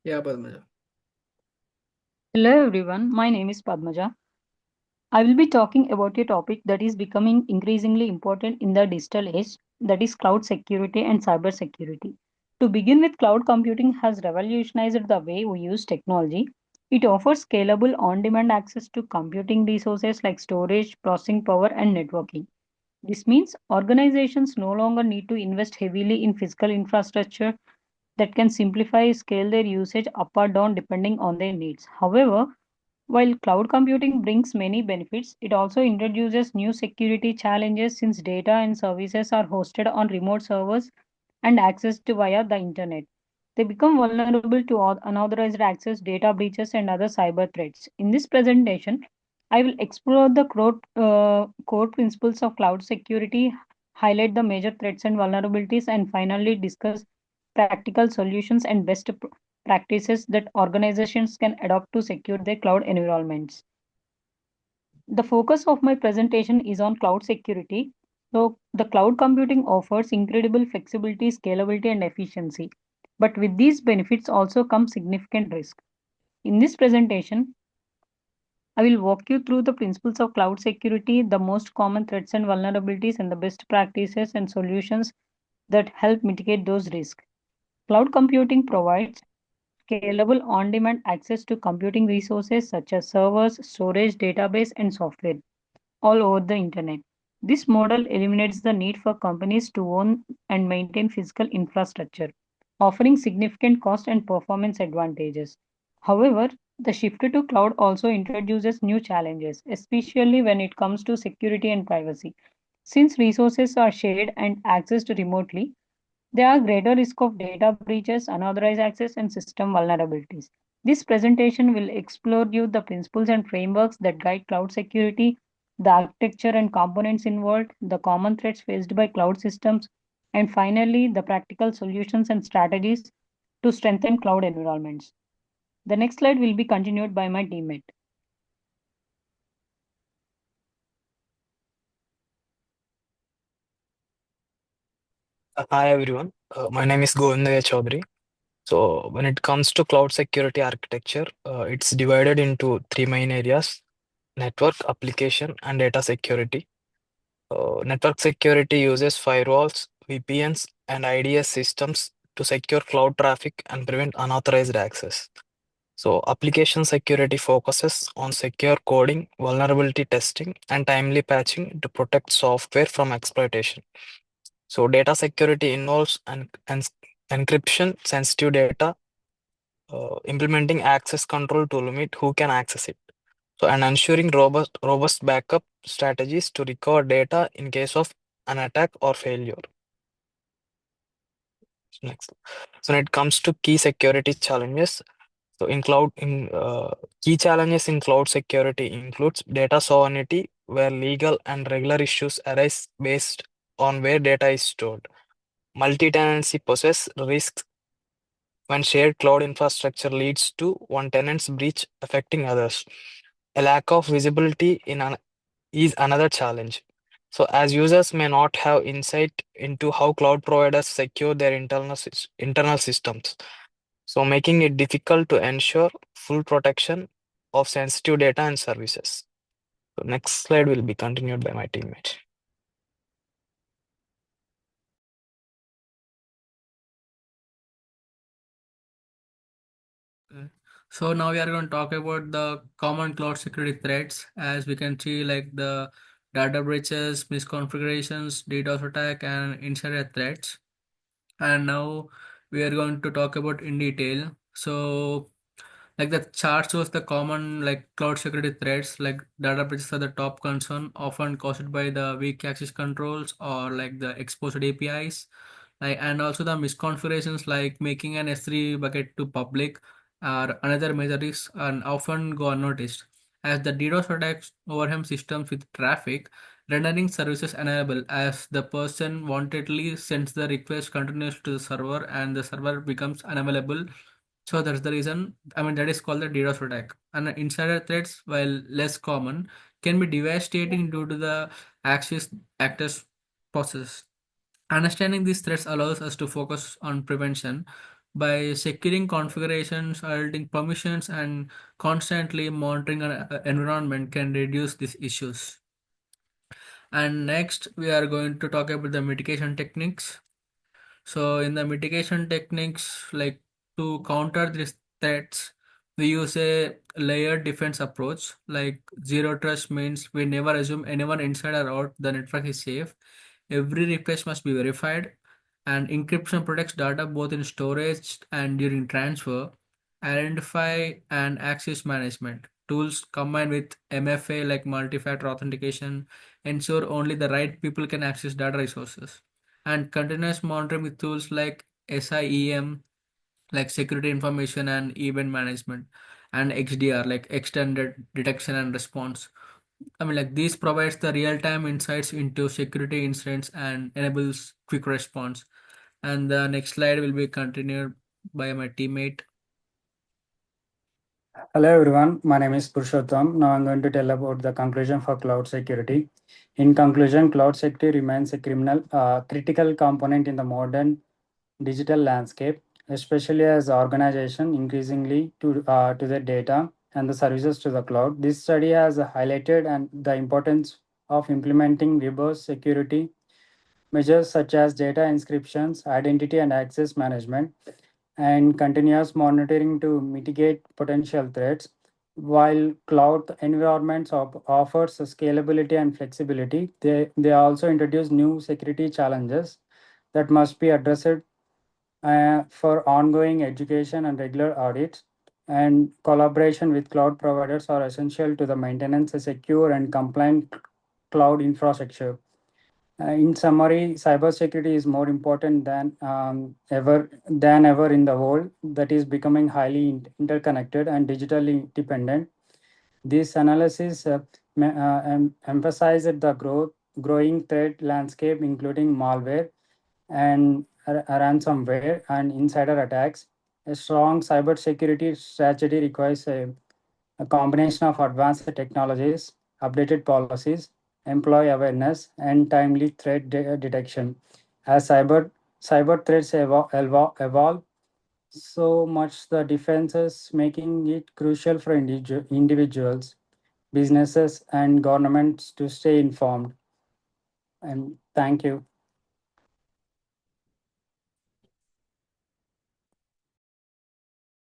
Yeah, Padmaja. Hello everyone, my name is Padmaja. I will be talking about a topic that is becoming increasingly important in the digital age, that is cloud security and cyber security. To begin with, cloud computing has revolutionized the way we use technology. It offers scalable on-demand access to computing resources like storage, processing power and networking. This means organizations no longer need to invest heavily in physical infrastructure that can simplify scale their usage up or down depending on their needs. However, while cloud computing brings many benefits, it also introduces new security challenges since data and services are hosted on remote servers and accessed via the internet. They become vulnerable to unauthorized access, data breaches, and other cyber threats. In this presentation, I will explore the core principles of cloud security, highlight the major threats and vulnerabilities, and finally discuss practical solutions and practices that organizations can adopt to secure their cloud environments. The focus of my presentation is on cloud security. So, the cloud computing offers incredible flexibility, scalability, and efficiency. But with these benefits also comes significant risk. In this presentation, I will walk you through the principles of cloud security, the most common threats and vulnerabilities, and the best practices and solutions that help mitigate those risks. Cloud computing provides scalable on demand access to computing resources such as servers, storage, database, and software all over the internet. This model eliminates the need for companies to own and maintain physical infrastructure, offering significant cost and performance advantages. However, the shift to cloud also introduces new challenges, especially when it comes to security and privacy. Since resources are shared and accessed remotely, there are greater risk of data breaches, unauthorized access, and system vulnerabilities. This presentation will explore you the principles and frameworks that guide cloud security, the architecture and components involved, the common threats faced by cloud systems, and finally, the practical solutions and strategies to strengthen cloud environments. The next slide will be continued by my teammate. Hi everyone, my name is Govindaya Chaudhary. So when it comes to cloud security architecture, it's divided into three main areas: network, application, and data security. Network security uses firewalls, VPNs, and IDS systems to secure cloud traffic and prevent unauthorized access. So application security focuses on secure coding, vulnerability testing, and timely patching to protect software from exploitation. So data security involves encryption sensitive data, implementing access control to limit who can access it. So and ensuring robust backup strategies to recover data in case of an attack or failure. Next. So when it comes to key security challenges, so key challenges in cloud security includes data sovereignty, where legal and regular issues arise based on where data is stored. Multi-tenancy poses risks when shared cloud infrastructure leads to one tenant's breach affecting others. A lack of visibility is another challenge. So, as users may not have insight into how cloud providers secure their internal systems, so making it difficult to ensure full protection of sensitive data and services. So, next slide will be continued by my teammate. Okay. So now we are going to talk about the common cloud security threats. As we can see, like the data breaches, misconfigurations, DDoS attack, and insider threats. And now we are going to talk about in detail. So like the chart shows the common like cloud security threats, like data breaches are the top concern, often caused by the weak access controls or like the exposed APIs, like and also the misconfigurations like making an S3 bucket to public are another major risk and often go unnoticed. As the DDoS attacks overwhelm systems with traffic, rendering services unavailable as the person wantedly sends the request continues to the server and the server becomes unavailable. So that's the reason. I mean, that is called the DDoS attack. And insider threats, while less common, can be devastating due to the access actors process. Understanding these threats allows us to focus on prevention. By securing configurations, auditing permissions, and constantly monitoring an environment can reduce these issues. And next, we are going to talk about the mitigation techniques. So, in the mitigation techniques, like to counter these threats, we use a layered defense approach. Like zero trust means we never assume anyone inside or out the network is safe. Every request must be verified, and encryption protects data both in storage and during transfer. Identify and access management tools combined with MFA like multi-factor authentication ensure only the right people can access data resources. And continuous monitoring with tools like SIEM, like security information and event management, and XDR, like extended detection and response. I mean, like this provides the real-time insights into security incidents and enables quick response. And the next slide will be continued by my teammate. Hello everyone, my name is Purushottam. Now I'm going to tell about the conclusion for cloud security. In conclusion, cloud security remains a critical component in the modern digital landscape, especially as organization increasingly to the data and the services to the cloud. This study has highlighted and the importance of implementing robust security measures such as data inscriptions, identity and access management, and continuous monitoring to mitigate potential threats. While cloud environments offers scalability and flexibility, they also introduce new security challenges that must be addressed for ongoing education and regular audits. And collaboration with cloud providers are essential to the maintenance a secure and compliant cloud infrastructure. In summary, cybersecurity is more important than ever in the world that is becoming highly interconnected and digitally dependent. This analysis emphasized the growing threat landscape, including malware and ransomware and insider attacks. A strong cybersecurity strategy requires a combination of advanced technologies, updated policies, employee awareness, and timely threat detection. As cyber threats evolve, so much the defenses, making it crucial for individuals, businesses, and governments to stay informed. And thank you.